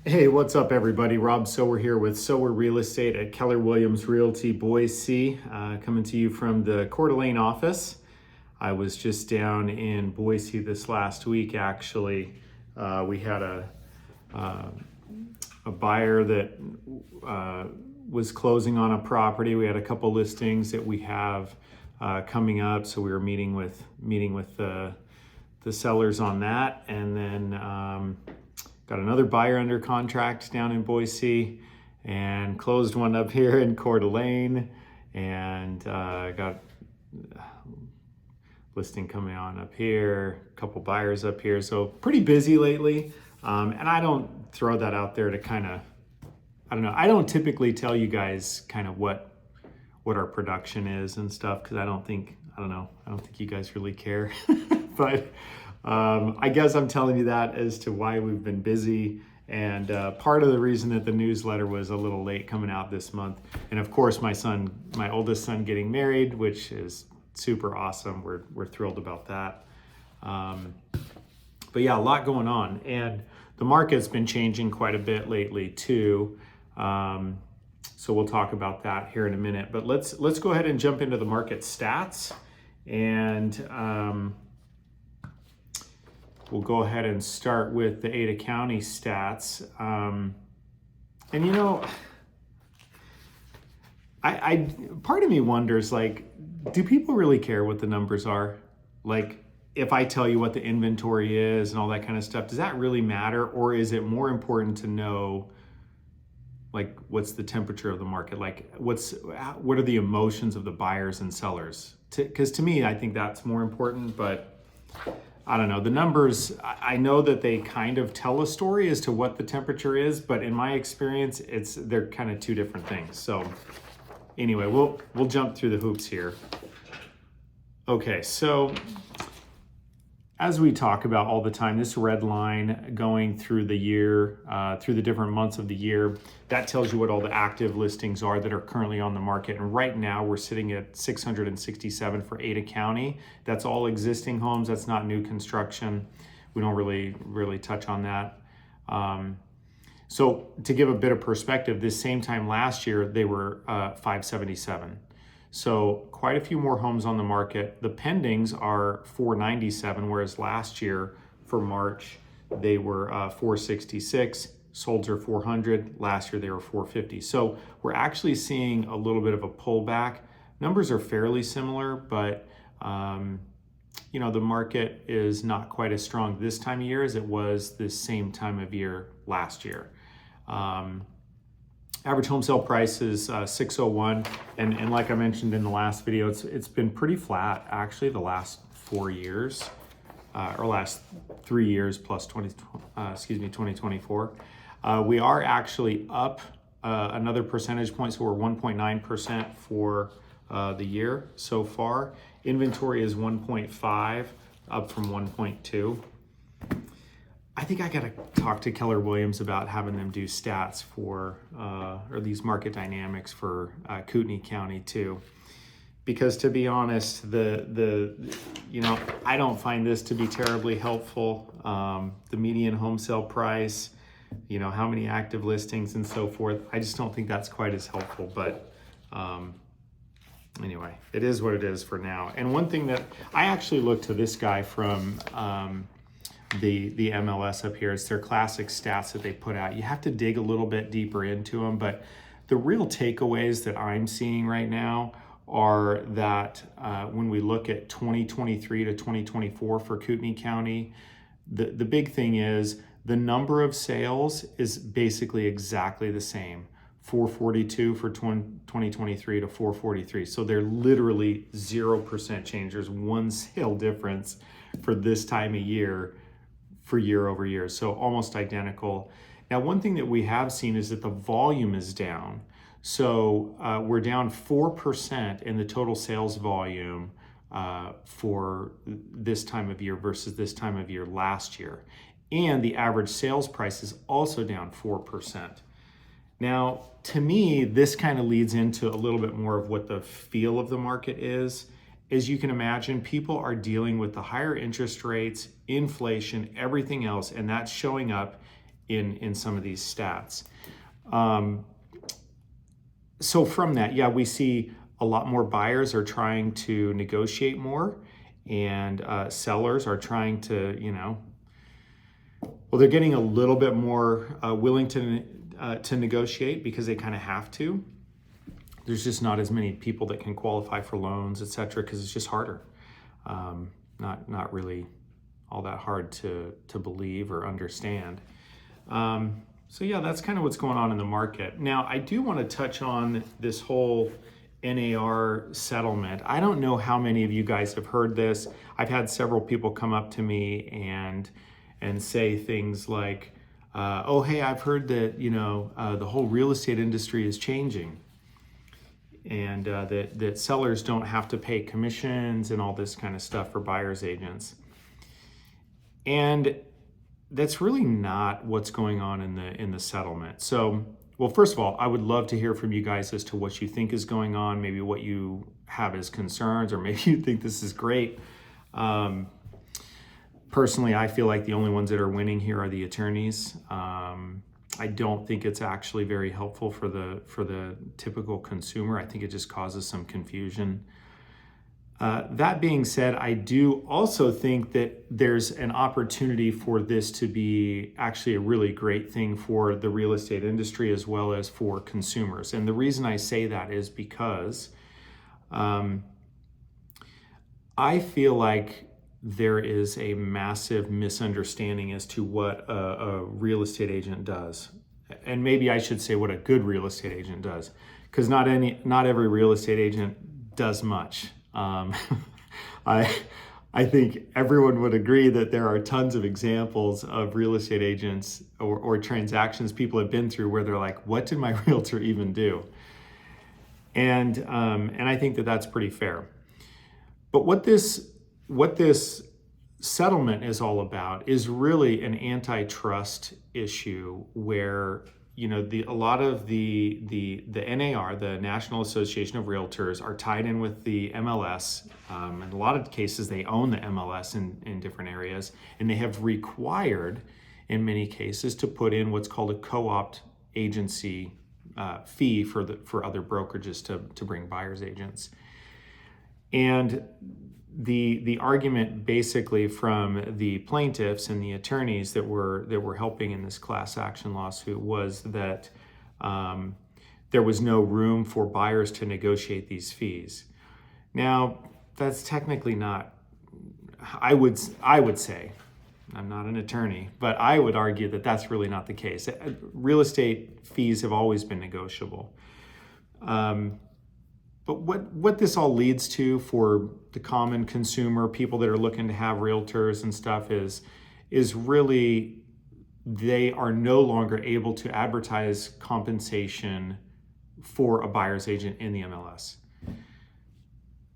Hey, what's up, everybody? Rob Sower here with Sower Real Estate at Keller Williams Realty, Boise, coming to you from the Coeur d'Alene office. I was just down in Boise this last week, actually. We had a buyer that was closing on a property. We had a couple listings that we have coming up, so we were meeting with the sellers on that, and then got another buyer under contract down in Boise and closed one up here in Coeur d'Alene, and got listing coming on up here, a couple buyers up here. So pretty busy lately. And I don't throw that out there to I don't typically tell you guys kind of what our production is and stuff, because I don't think you guys really care. But I guess I'm telling you that as to why we've been busy, and part of the reason that the newsletter was a little late coming out this month. And of course, my oldest son getting married, which is super awesome. We're thrilled about that. But yeah, a lot going on, and the market's been changing quite a bit lately too. So we'll talk about that here in a minute. But let's go ahead and jump into the market stats, and we'll go ahead and start with the Ada County stats. And you know, I part of me wonders, like, do people really care what the numbers are? Like, if I tell you what the inventory is and all that kind of stuff, does that really matter? Or is it more important to know, like, what's the temperature of the market? Like, what are the emotions of the buyers and sellers? Because to me, I think that's more important, but I don't know. The numbers, I know that they kind of tell a story as to what the temperature is, but in my experience, they're kind of two different things. So anyway, we'll jump through the hoops here. Okay, so as we talk about all the time, this red line going through the year, through the different months of the year, that tells you what all the active listings are that are currently on the market. And right now we're sitting at 667 for Ada County. That's all existing homes. That's not new construction. We don't really touch on that. So to give a bit of perspective, this same time last year, they were 577. So quite a few more homes on the market. The pendings are 497, whereas last year for March, they were 466. Solds are 400. Last year, they were 450. So we're actually seeing a little bit of a pullback. Numbers are fairly similar, but the market is not quite as strong this time of year as it was this same time of year last year. Average home sale price is 601, and like I mentioned in the last video, it's been pretty flat actually the last 4 years, or last 3 years plus 2024. We are actually up another percentage point, so we're 1.9% for the year so far. Inventory is 1.5, up from 1.2. I think I gotta talk to Keller Williams about having them do stats for, or these market dynamics for Kootenai County too. Because to be honest, I don't find this to be terribly helpful. The median home sale price, how many active listings and so forth. I just don't think that's quite as helpful, but anyway, it is what it is for now. And one thing that I actually looked to this guy from, the MLS up here. It's their classic stats that they put out. You have to dig a little bit deeper into them, but the real takeaways that I'm seeing right now are that when we look at 2023 to 2024 for Kootenai County, the big thing is the number of sales is basically exactly the same. 442 for 2023 to 443. So they're literally 0% change. There's one sale difference for this time of year for year over year, so almost identical. Now, one thing that we have seen is that the volume is down. So we're down 4% in the total sales volume for this time of year versus this time of year last year. And the average sales price is also down 4%. Now, to me, this kind of leads into a little bit more of what the feel of the market is. As you can imagine, people are dealing with the higher interest rates, inflation, everything else, and that's showing up in some of these stats. So from that, yeah, we see a lot more buyers are trying to negotiate more, and sellers are trying to, they're getting a little bit more willing to negotiate because they kind of have to. There's just not as many people that can qualify for loans, et cetera, because it's just harder. Not really all that hard to believe or understand. So yeah, that's kind of what's going on in the market. Now, I do want to touch on this whole NAR settlement. I don't know how many of you guys have heard this. I've had several people come up to me and say things like, oh, hey, I've heard that, the whole real estate industry is changing, and that sellers don't have to pay commissions and all this kind of stuff for buyer's agents. And that's really not what's going on in the settlement. So, well, first of all, I would love to hear from you guys as to what you think is going on, maybe what you have as concerns, or maybe you think this is great. Personally, I feel like the only ones that are winning here are the attorneys. I don't think it's actually very helpful for the typical consumer. I think it just causes some confusion. That being said, I do also think that there's an opportunity for this to be actually a really great thing for the real estate industry as well as for consumers. And the reason I say that is because I feel like there is a massive misunderstanding as to what a real estate agent does. And maybe I should say what a good real estate agent does, because not every real estate agent does much. I think everyone would agree that there are tons of examples of real estate agents or transactions people have been through where they're like, what did my realtor even do? And I think that that's pretty fair. But what this settlement is all about is really an antitrust issue where a lot of the NAR, the National Association of Realtors, are tied in with the MLS. In a lot of cases, they own the MLS in different areas, and they have required, in many cases, to put in what's called a co-opt agency fee for other brokerages to bring buyers agents. And the argument basically from the plaintiffs and the attorneys that were helping in this class action lawsuit was that there was no room for buyers to negotiate these fees. Now, that's technically not, I would say, I'm not an attorney, but I would argue that that's really not the case. Real estate fees have always been negotiable. But what this all leads to for the common consumer, people that are looking to have realtors and stuff, is really they are no longer able to advertise compensation for a buyer's agent in the MLS.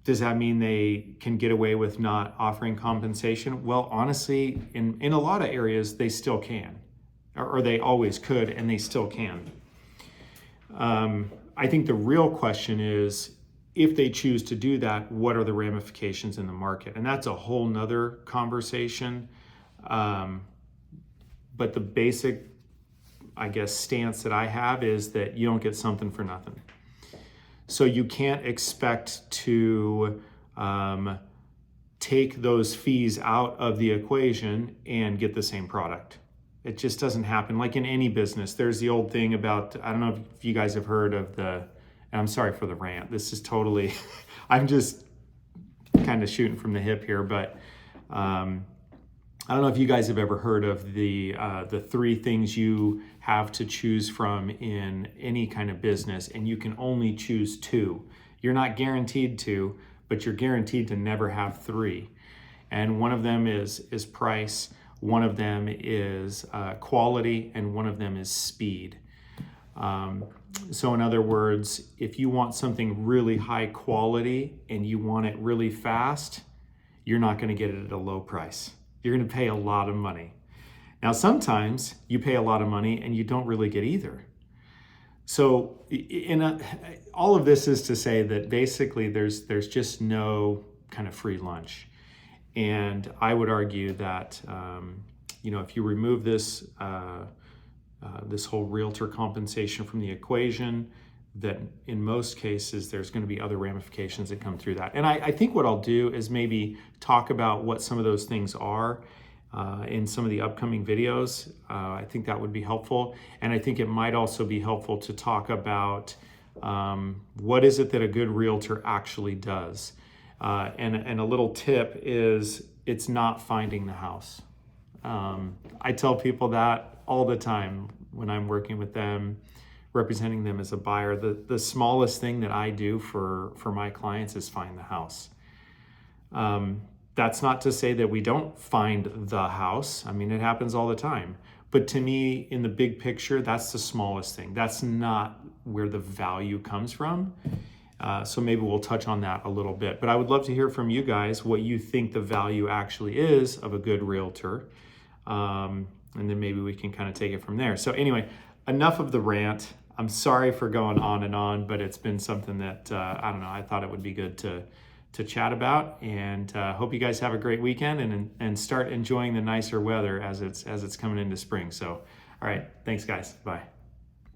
Does that mean they can get away with not offering compensation? Well, honestly, in a lot of areas, they still can, or they always could, and they still can. I think the real question is, if they choose to do that, what are the ramifications in the market? And that's a whole nother conversation. But the basic, I guess, stance that I have is that you don't get something for nothing. So you can't expect to take those fees out of the equation and get the same product. It just doesn't happen. Like in any business, there's the old thing about, I don't know if you guys have heard of and I'm sorry for the rant. This is totally, I'm just kind of shooting from the hip here, but I don't know if you guys have ever heard of the 3 things you have to choose from in any kind of business, and you can only choose 2. You're not guaranteed 2, but you're guaranteed to never have 3. And one of them is price, one of them is quality, and one of them is speed. So in other words, if you want something really high quality and you want it really fast, you're not going to get it at a low price. You're going to pay a lot of money. Now, sometimes you pay a lot of money and you don't really get either. So all of this is to say that basically there's just no kind of free lunch. And I would argue that, if you remove this this whole realtor compensation from the equation, that in most cases there's going to be other ramifications that come through that. And I think what I'll do is maybe talk about what some of those things are in some of the upcoming videos. I think that would be helpful. And I think it might also be helpful to talk about what is it that a good realtor actually does. And a little tip is, it's not finding the house. I tell people that all the time when I'm working with them, representing them as a buyer. The smallest thing that I do for my clients is find the house. That's not to say that we don't find the house. I mean, it happens all the time. But to me, in the big picture, that's the smallest thing. That's not where the value comes from. So maybe we'll touch on that a little bit. But I would love to hear from you guys what you think the value actually is of a good realtor. And then maybe we can kind of take it from there. So anyway, enough of the rant. I'm sorry for going on and on, but it's been something that, I don't know, I thought it would be good to chat about. And hope you guys have a great weekend and start enjoying the nicer weather as it's coming into spring. So, all right, thanks guys, bye.